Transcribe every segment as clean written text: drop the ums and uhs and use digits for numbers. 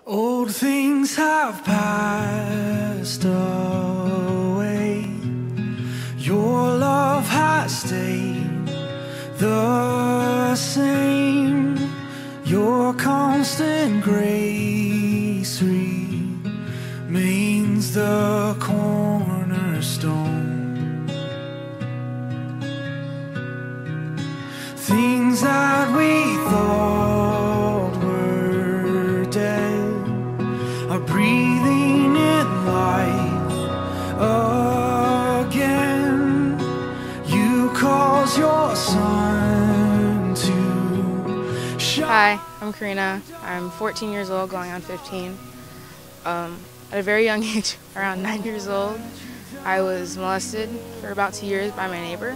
Old things have passed away. Your love has stayed the same. Your constant grace remains the cornerstone. Things that we thought were dead are breathing in life again. You cause your sun to shine. Hi, I'm Karina. I'm 14 years old, going on 15. At a very young age, around 9 years old, I was molested for about 2 years by my neighbor.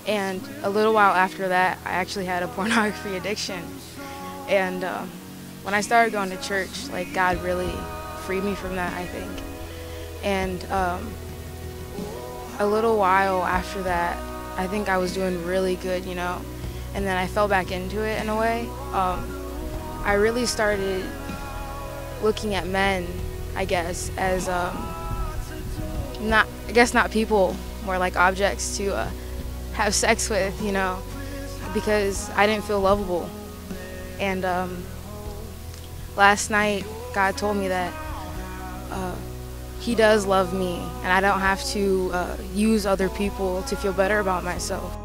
And a little while after that, I actually had a pornography addiction. And when I started going to church, like, God really freed me from that, I think. And a little while after that, I think I was doing really good, you know, and then I fell back into it in a way. I really started looking at men, I guess, as not people, more like objects to have sex with, you know, because I didn't feel lovable. And last night, God told me that He does love me, and I don't have to use other people to feel better about myself.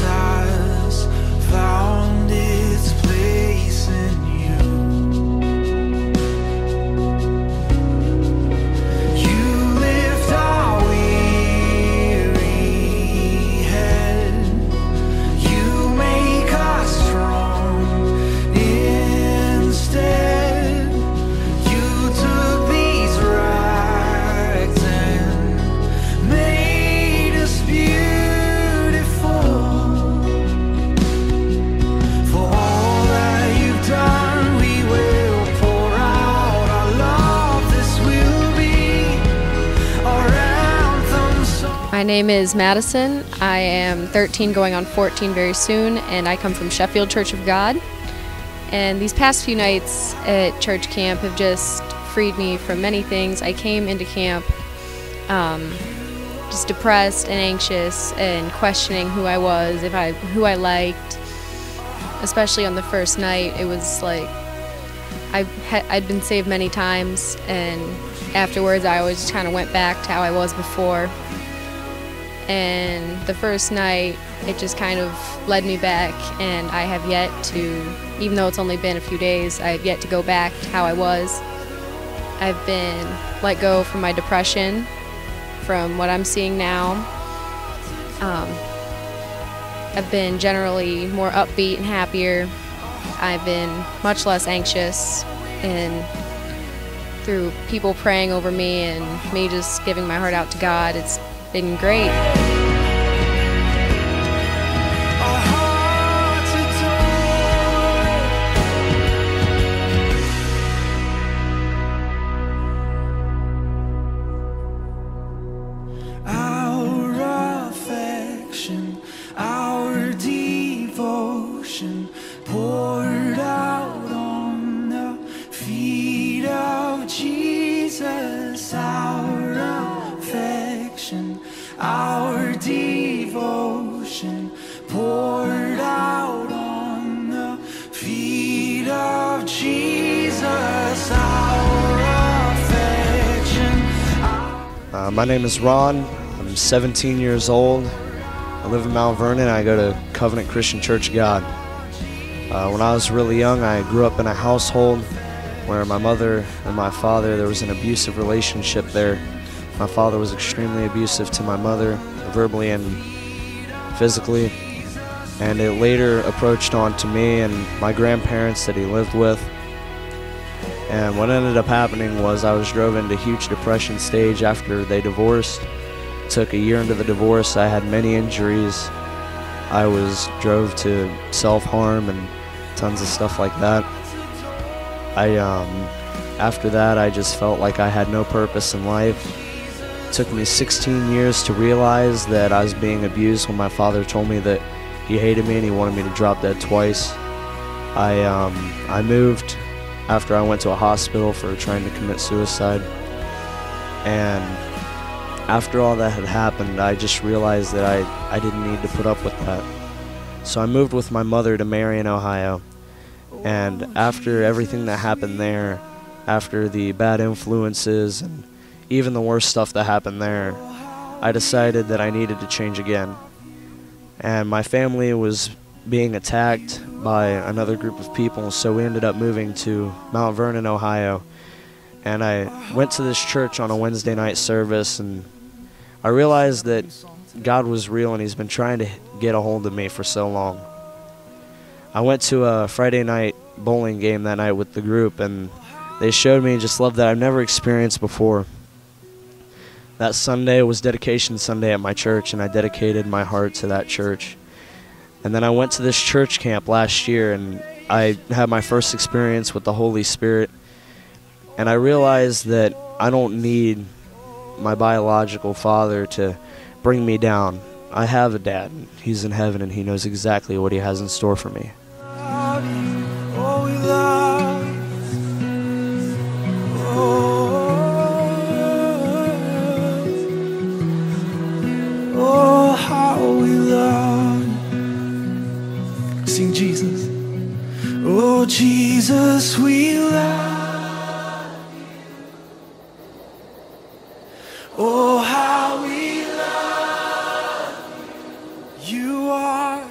Has found its place in you. You lift our weary head. You make us strong instead. You took these rags and made us beautiful. For all that you've done, we will pour out our love. This will be our anthem song. My name is Madison. I am 13 going on 14 very soon, and I come from Sheffield Church of God. And these past few nights at church camp have just freed me from many things. I came into camp just depressed and anxious and questioning who I was, who I liked. Especially on the first night, it was like I'd been saved many times, and afterwards I always just kind of went back to how I was before. And the first night, it just kind of led me back, and I have yet to, even though it's only been a few days, I have yet to go back to how I was. I've been let go from my depression, from what I'm seeing now. I've been generally more upbeat and happier. I've been much less anxious, and through people praying over me and me just giving my heart out to God, it's been great. Our hearts adore. Our affection, our devotion poured out on the feet of Jesus. Our affection, our devotion poured out on the feet of Jesus. Our affection. My name is Ron. I'm 17 years old. I live in Mount Vernon. I go to Covenant Christian Church of God. When I was really young, I grew up in a household where my mother and my father, there was an abusive relationship there. My father was extremely abusive to my mother, verbally and physically. And it later approached on to me and my grandparents that he lived with. And what ended up happening was I was drove into huge depression stage after they divorced. It took a year into the divorce. I had many injuries. I was drove to self-harm and tons of stuff like that. After that, I just felt like I had no purpose in life. It took me 16 years to realize that I was being abused when my father told me that he hated me and he wanted me to drop dead twice. I moved after I went to a hospital for trying to commit suicide. And after all that had happened, I just realized that I didn't need to put up with that. So I moved with my mother to Marion, Ohio. And after everything that happened there, after the bad influences and even the worst stuff that happened there, I decided that I needed to change again. And my family was being attacked by another group of people, so we ended up moving to Mount Vernon, Ohio. And I went to this church on a Wednesday night service, and I realized that God was real and he's been trying to get a hold of me for so long. I went to a Friday night bowling game that night with the group, and they showed me just love that I've never experienced before. That Sunday was dedication Sunday at my church, and I dedicated my heart to that church. And then I went to this church camp last year, and I had my first experience with the Holy Spirit. And I realized that I don't need my biological father to bring me down. I have a dad. He's in heaven, and he knows exactly what he has in store for me. Oh, we love you. Oh, how we love you. Sing Jesus. Oh, Jesus, we love you. Oh, how we love you. You are.